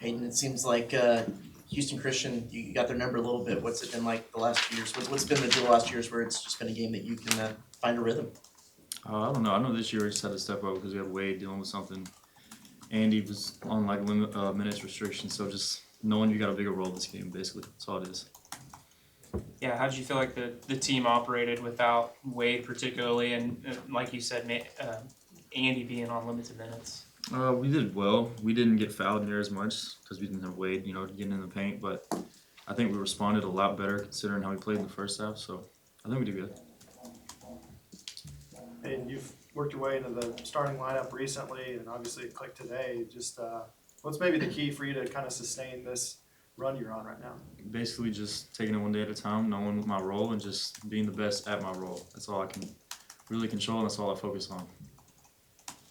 Hayden, it seems like Houston Christian, you got their number a little bit. What's it been like the last few years? What's been the deal the last years where it's just been a game that you can find a rhythm? I don't know. I know this year we just had to step up because we have Wade dealing with something. Andy was on like minutes restriction, so just knowing you got a bigger role this game, basically, that's all it is. Yeah, how did you feel like the team operated without Wade particularly, and like you said, Andy being on limited minutes? We did well. We didn't get fouled near as much because we didn't have Wade, getting in the paint. But I think we responded a lot better considering how we played in the first half. So I think we did good. And you've worked your way into the starting lineup recently, and obviously it clicked today. Just what's maybe the key for you to kind of sustain this run you're on right now? Basically, just taking it one day at a time, knowing my role, and just being the best at my role. That's all I can really control, and that's all I focus on.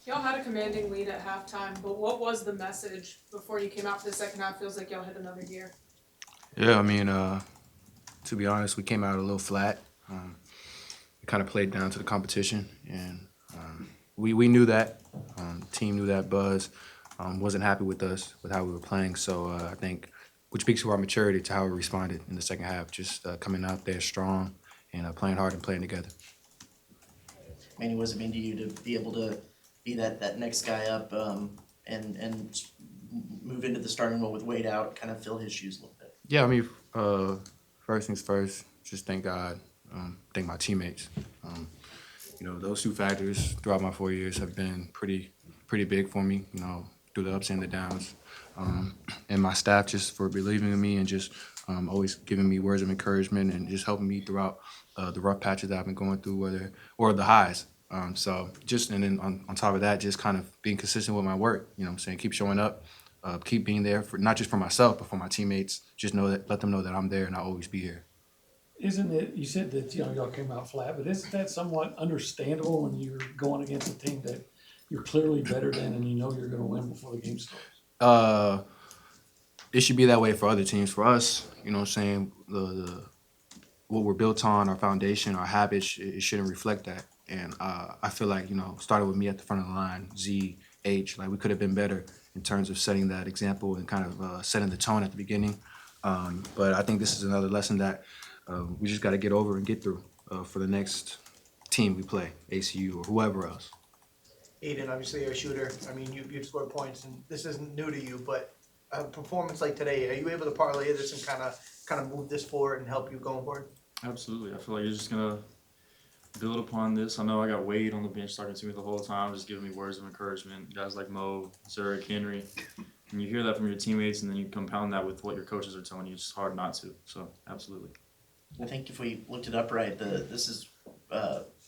Y'all had a commanding lead at halftime, but what was the message before you came out for the second half? Feels like y'all hit another gear. Yeah, I mean, to be honest, we came out a little flat. We kind of played down to the competition, and we knew that. The team knew that. Buzz wasn't happy with us, with how we were playing. So I think, which speaks to our maturity, to how we responded in the second half, just coming out there strong and playing hard and playing together. Manny, what does it mean to you to be able to be that next guy up and move into the starting role with Wade out, kind of fill his shoes a little bit? Yeah, I mean, first things first, just thank God, thank my teammates. Those two factors throughout my 4 years have been pretty big for me, through the ups and the downs. And my staff just for believing in me and just always giving me words of encouragement and just helping me throughout the rough patches that I've been going through, or the highs. And then on top of that, just kind of being consistent with my work, keep showing up, keep being there for not just for myself, but for my teammates. Just let them know that I'm there and I'll always be here. Isn't it, you said that, y'all came out flat, but isn't that somewhat understandable when you're going against a team that you're clearly better than and you're going to win before the game starts? It should be that way for other teams. For us, the what we're built on, our foundation, our habits, it shouldn't reflect that. And I feel like, starting with me at the front of the line, Z, H, like we could have been better in terms of setting that example and kind of setting the tone at the beginning. But I think this is another lesson that we just got to get over and get through for the next team we play, HCU or whoever else. Aiden, obviously you're a shooter. I mean, you've scored points, and this isn't new to you, but a performance like today, are you able to parlay this and kind of move this forward and help you going forward? Absolutely. I feel like you're just going to build upon this. I know I got Wade on the bench talking to me the whole time, just giving me words of encouragement. Guys like Mo, Zurich, Henry. And you hear that from your teammates, and then you compound that with what your coaches are telling you. It's just hard not to. So, absolutely. I think if we looked it up right, this is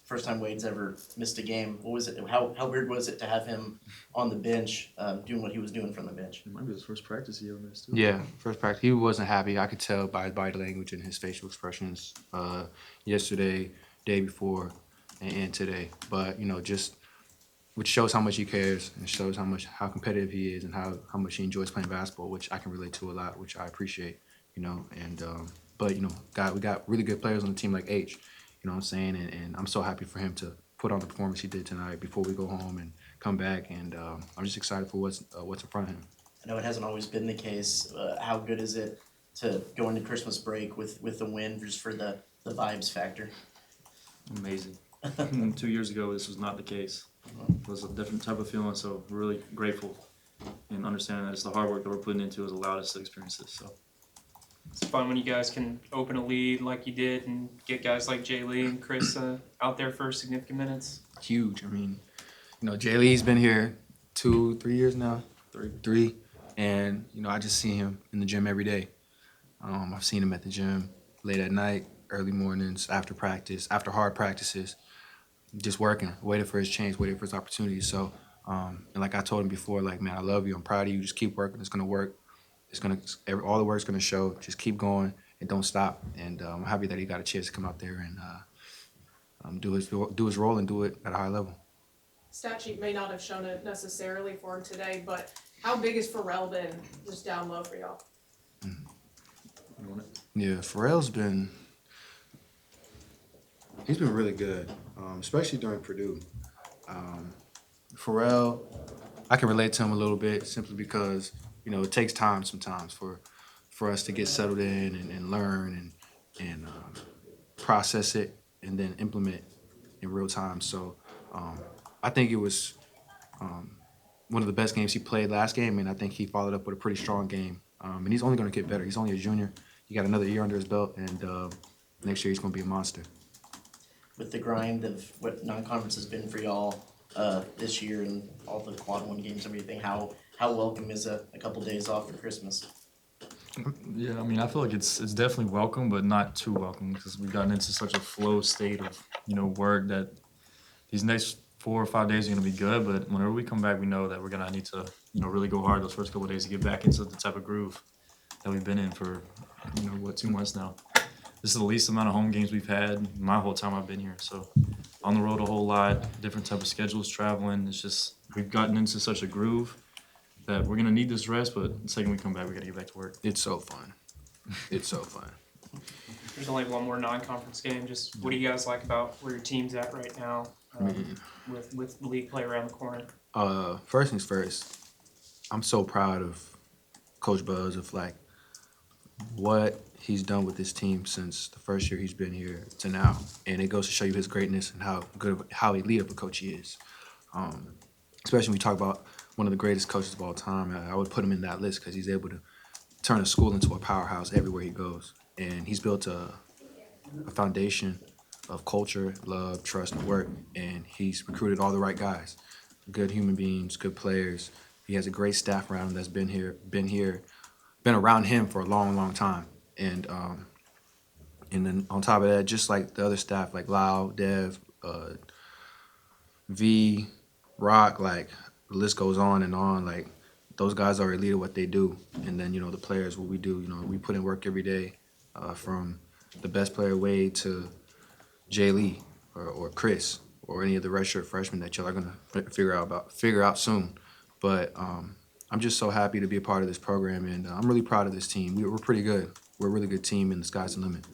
first time Wade's ever missed a game. What was it? How weird was it to have him on the bench doing what he was doing from the bench? It might be his first practice he ever missed, too. Yeah, first practice. He wasn't happy. I could tell by his body language and his facial expressions yesterday, day before, and today. But, which shows how much he cares and shows how competitive he is and how much he enjoys playing basketball, which I can relate to a lot, which I appreciate, But, we got really good players on the team like H, and I'm so happy for him to put on the performance he did tonight before we go home and come back, and I'm just excited for what's in front of him. I know it hasn't always been the case. How good is it to go into Christmas break with the win just for the vibes factor? Amazing. 2 years ago, this was not the case. It was a different type of feeling, so we're really grateful and understanding that it's the hard work that we're putting into has allowed us to experience this. So It's fun when you guys can open a lead like you did and get guys like Jay Lee and Chris out there for significant minutes. Huge. I mean, Jay Lee's been here 2-3 years now. Three. And, I just see him in the gym every day. I've seen him at the gym late at night, early mornings, after practice, after hard practices, just working, waiting for his chance, waiting for his opportunity. So, and like I told him before, like, man, I love you. I'm proud of you. Just keep working. It's going to work. All the work's going to show. Just keep going and don't stop. And I'm happy that he got a chance to come out there and do his role and do it at a high level. Stat sheet may not have shown it necessarily for him today, but how big has Pharrell been just down low for y'all? Yeah, Pharrell's been really good, especially during Purdue. Pharrell, I can relate to him a little bit simply because, it takes time sometimes for us to get settled in and learn and process it and then implement in real time. So I think it was one of the best games he played last game, and I think he followed up with a pretty strong game. And he's only going to get better. He's only a junior. He got another year under his belt, and next year he's going to be a monster. With the grind of what non-conference has been for y'all this year and all the quad one games and everything, how welcome is a couple days off for Christmas? Yeah, I mean, I feel like it's definitely welcome, but not too welcome because we've gotten into such a flow state of work that these next 4 or 5 days are going to be good. But whenever we come back, we know that we're going to need to really go hard those first couple of days to get back into the type of groove that we've been in for 2 months now. This is the least amount of home games we've had my whole time I've been here. So on the road a whole lot, different type of schedules, traveling. It's just we've gotten into such a groove that we're gonna need this rest, but the second we come back, we gotta get back to work. It's so fun. It's so fun. There's only one more non-conference game. Just what do you guys like about where your team's at right now, with the league play around the corner? First things first, I'm so proud of Coach Buzz of what he's done with this team since the first year he's been here to now, and it goes to show you his greatness and how elite of a coach he is. Especially when we talk about one of the greatest coaches of all time, I would put him in that list because he's able to turn a school into a powerhouse everywhere he goes, and he's built a foundation of culture, love, trust, and work, and he's recruited all the right guys, good human beings, good players. He has a great staff around him that's been around him for a long, long time. And then on top of that, just like the other staff, like Lau, Dev, V, Rock, the list goes on and on. Those guys are elite at what they do. And then, the players, what we do, we put in work every day, from the best player, Wade, to Jay Lee or Chris or any of the redshirt freshmen that y'all are going to figure out soon. But I'm just so happy to be a part of this program, and I'm really proud of this team. We're pretty good. We're a really good team, and the sky's the limit.